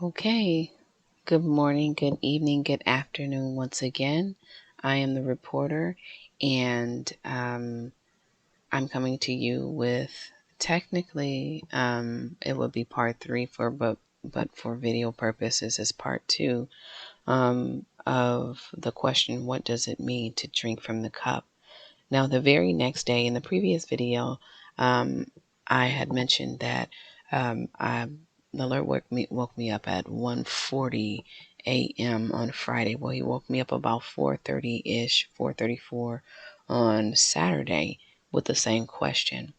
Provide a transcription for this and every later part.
Okay, good morning, good evening, good afternoon once again. I am the reporter, and I'm coming to you with technically it would be part 3 but for video purposes is part 2 of the question, what does it mean to drink from the cup? Now, the very next day in the previous video, I had mentioned that the Lord woke me up at 1:40 a.m. on Friday. Well, He woke me up about 4:30-ish, 4:34 on Saturday with the same question.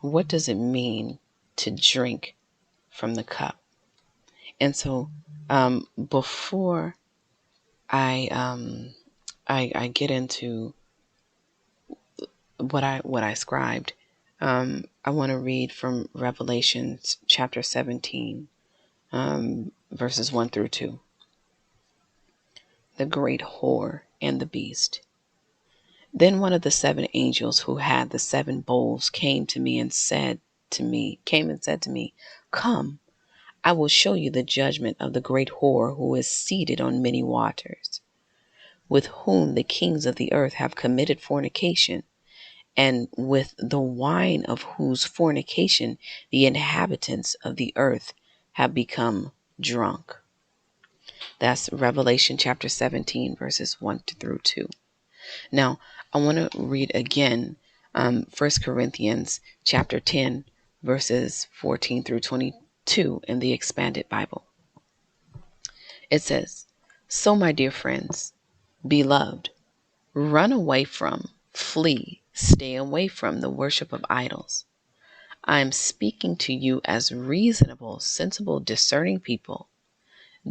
What does it mean to drink from the cup? And so before I get into what I scribed, I want to read from Revelation chapter 17, verses 1 through 2. The great whore and the beast. Then one of the 7 angels who had the 7 bowls came and said to me, Come, I will show you the judgment of the great whore who is seated on many waters, with whom the kings of the earth have committed fornication, and with the wine of whose fornication the inhabitants of the earth have become drunk. That's Revelation chapter 17, verses 1 through 2. Now, I want to read again 1 Corinthians chapter 10, verses 14 through 22 in the Expanded Bible. It says, So, my dear friends, beloved, run away from, flee, stay away from the worship of idols. I am speaking to you as reasonable, sensible, discerning people.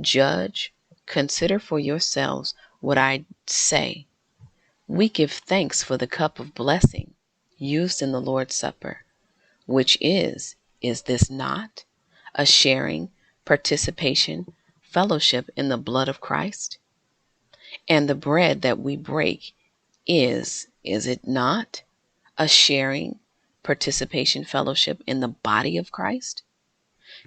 Judge, consider for yourselves what I say. We give thanks for the cup of blessing used in the Lord's Supper, which is this not a sharing, participation, fellowship in the blood of Christ? And the bread that we break is it not a sharing, participation, fellowship in the body of Christ?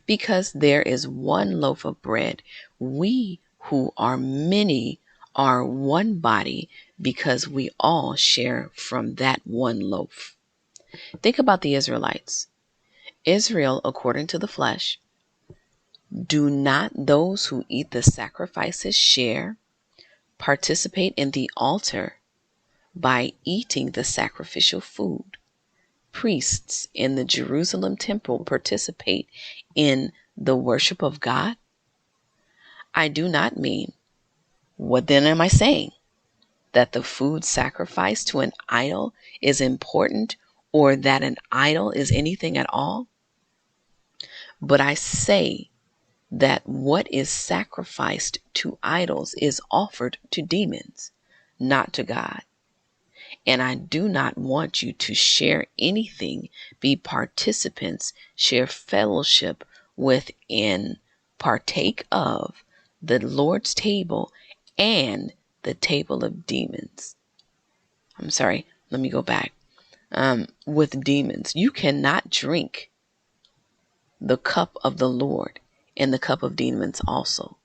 Because there is one loaf of bread, we who are many are one body, because we all share from that one loaf. Think about the Israelites. Israel, according to the flesh, do not those who eat the sacrifices share, participate in the altar by eating the sacrificial food? Priests in the Jerusalem temple participate in the worship of God? I do not mean, what then am I saying? That the food sacrificed to an idol is important, or that an idol is anything at all? But I say that what is sacrificed to idols is offered to demons, not to God. And I do not want you to share anything, be participants, share fellowship within, partake of the Lord's table and the table of demons. I'm sorry, let me go back. With demons. You cannot drink the cup of the Lord and the cup of demons also.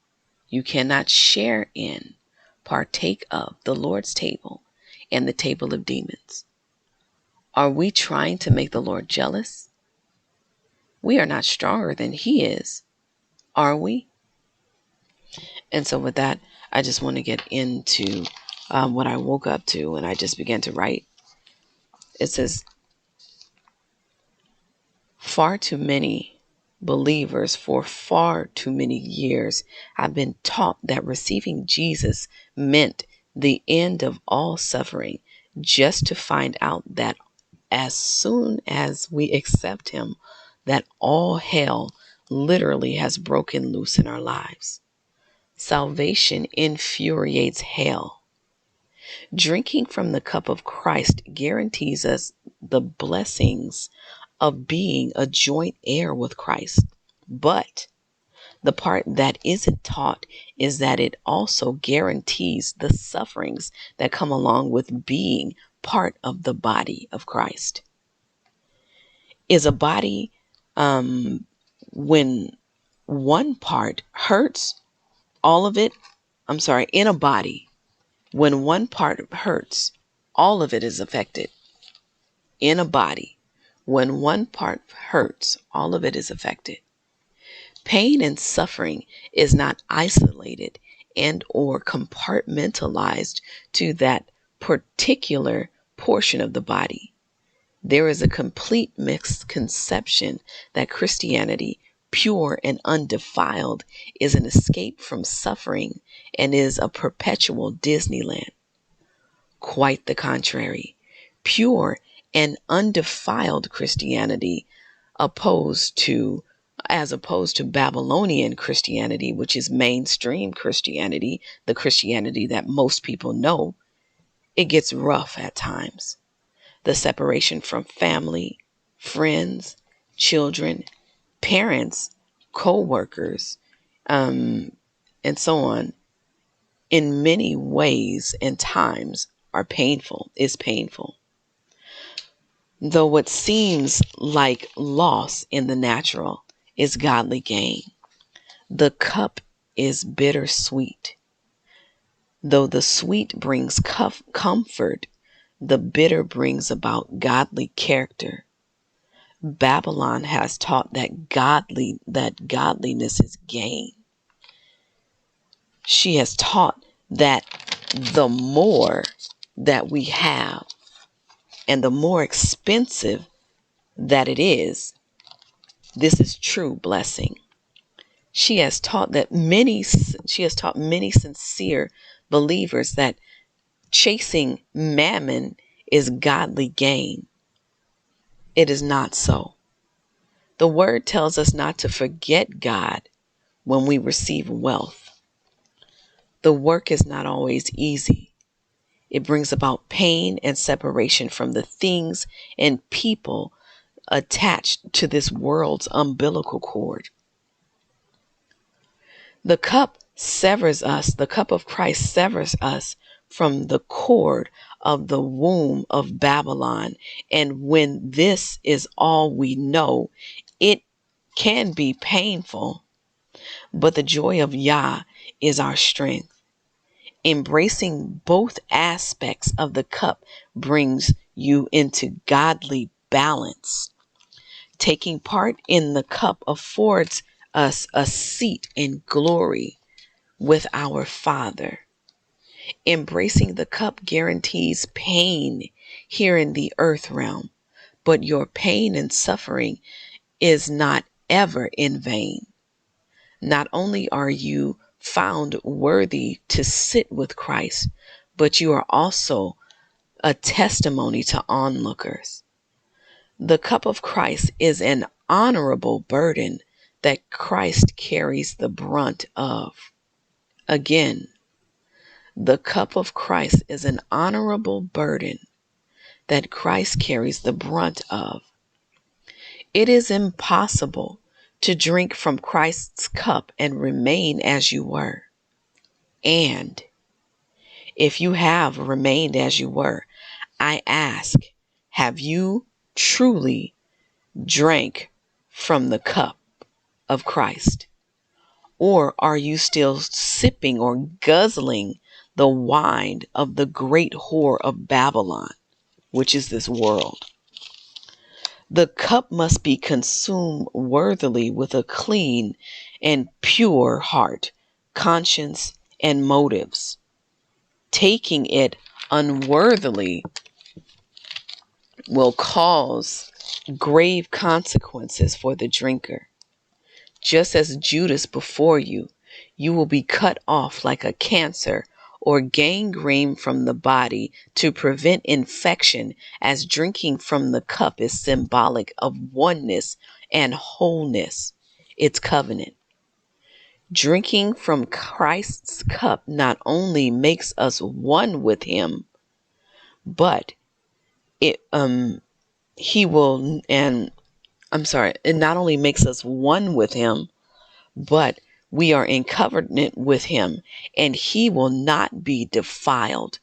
You cannot share in, partake of the Lord's table and the table of demons. Are we trying to make the Lord jealous? We are not stronger than He is, are we? And so with that, I just want to get into what I woke up to, and I just began to write. It says, far too many believers for far too many years have been taught that receiving Jesus meant the end of all suffering, just to find out that as soon as we accept Him, that all hell literally has broken loose in our lives. Salvation infuriates hell. Drinking from the cup of Christ guarantees us the blessings of being a joint heir with Christ. But the part that isn't taught is that it also guarantees the sufferings that come along with being part of the body of Christ. Is a body, when one part hurts, all of it, in a body, when one part hurts, all of it is affected. In a body, when one part hurts, all of it is affected. Pain and suffering is not isolated and or compartmentalized to that particular portion of the body. There is a complete misconception that Christianity, pure and undefiled, is an escape from suffering and is a perpetual Disneyland. Quite the contrary. Pure and undefiled Christianity, as opposed to Babylonian Christianity, which is mainstream Christianity, the Christianity that most people know, it gets rough at times. The separation from family, friends, children, parents, co-workers, and so on, in many ways and times is painful. Though what seems like loss in the natural is godly gain. The cup is bittersweet. Though the sweet brings comfort, the bitter brings about godly character. Babylon has taught that godliness is gain. She has taught that the more that we have and the more expensive that it is, this is true blessing. She has taught many sincere believers that chasing mammon is godly gain. It is not so. The word tells us not to forget God when we receive wealth. The work is not always easy. It brings about pain and separation from the things and people attached to this world's umbilical cord. The cup of Christ severs us from the cord of the womb of Babylon. And when this is all we know, it can be painful, but the joy of Yah is our strength. Embracing both aspects of the cup brings you into godly balance. Taking part in the cup affords us a seat in glory with our Father. Embracing the cup guarantees pain here in the earth realm, but your pain and suffering is not ever in vain. Not only are you found worthy to sit with Christ, but you are also a testimony to onlookers. The cup of Christ is an honorable burden that Christ carries the brunt of. Again, the cup of Christ is an honorable burden that Christ carries the brunt of. It is impossible to drink from Christ's cup and remain as you were. And if you have remained as you were, I ask, have you truly drank from the cup of Christ? Or are you still sipping or guzzling the wine of the great whore of Babylon, which is this world? The cup must be consumed worthily with a clean and pure heart, conscience, and motives. Taking it unworthily will cause grave consequences for the drinker. Just as Judas before you, you will be cut off like a cancer or gangrene from the body to prevent infection, as drinking from the cup is symbolic of oneness and wholeness, its covenant. Drinking from Christ's cup not only makes us one with him, but it not only makes us one with him, but we are in covenant with him, and he will not be defiled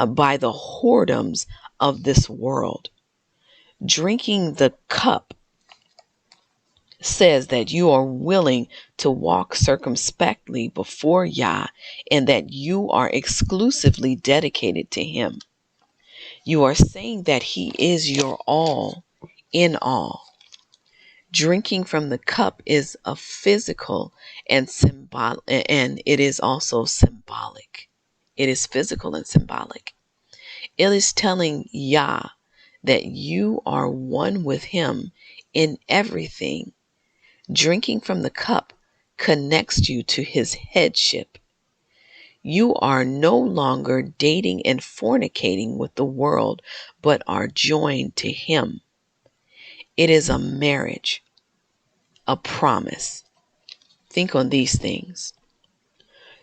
by the whoredoms of this world. Drinking the cup says that you are willing to walk circumspectly before Yah and that you are exclusively dedicated to Him. You are saying that He is your all in all. Drinking from the cup is a physical and symbolic, and it is also symbolic. It is physical and symbolic. It is telling Yah that you are one with Him in everything. Drinking from the cup connects you to His headship. You are no longer dating and fornicating with the world, but are joined to Him. It is a marriage, a promise. Think on these things.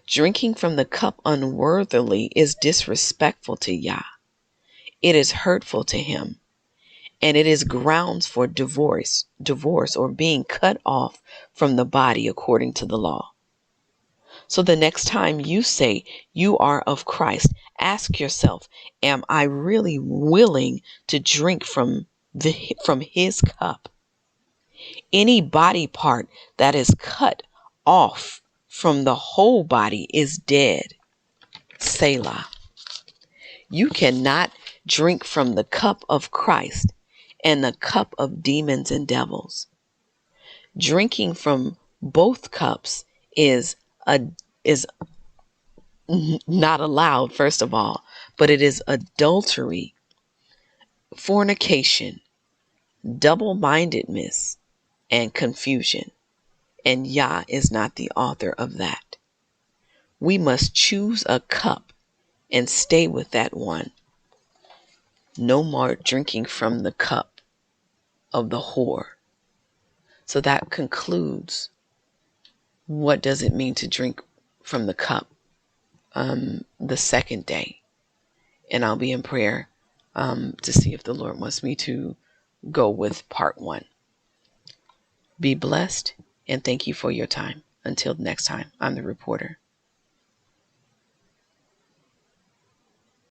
Drinking from the cup unworthily is disrespectful to Yah. It is hurtful to Him. And it is grounds for divorce or being cut off from the body according to the law. So the next time you say you are of Christ, ask yourself, am I really willing to drink from His cup? Any body part that is cut off from the whole body is dead. Selah. You cannot drink from the cup of Christ and the cup of demons and devils. Drinking from both cups is not allowed, first of all, but it is adultery, fornication, double-mindedness, and confusion. And Yah is not the author of that. We must choose a cup and stay with that one. No more drinking from the cup of the whore. So that concludes what does it mean to drink from the cup the second day. And I'll be in prayer to see if the Lord wants me to go with part 1. Be blessed and thank you for your time. Until next time, I'm the reporter.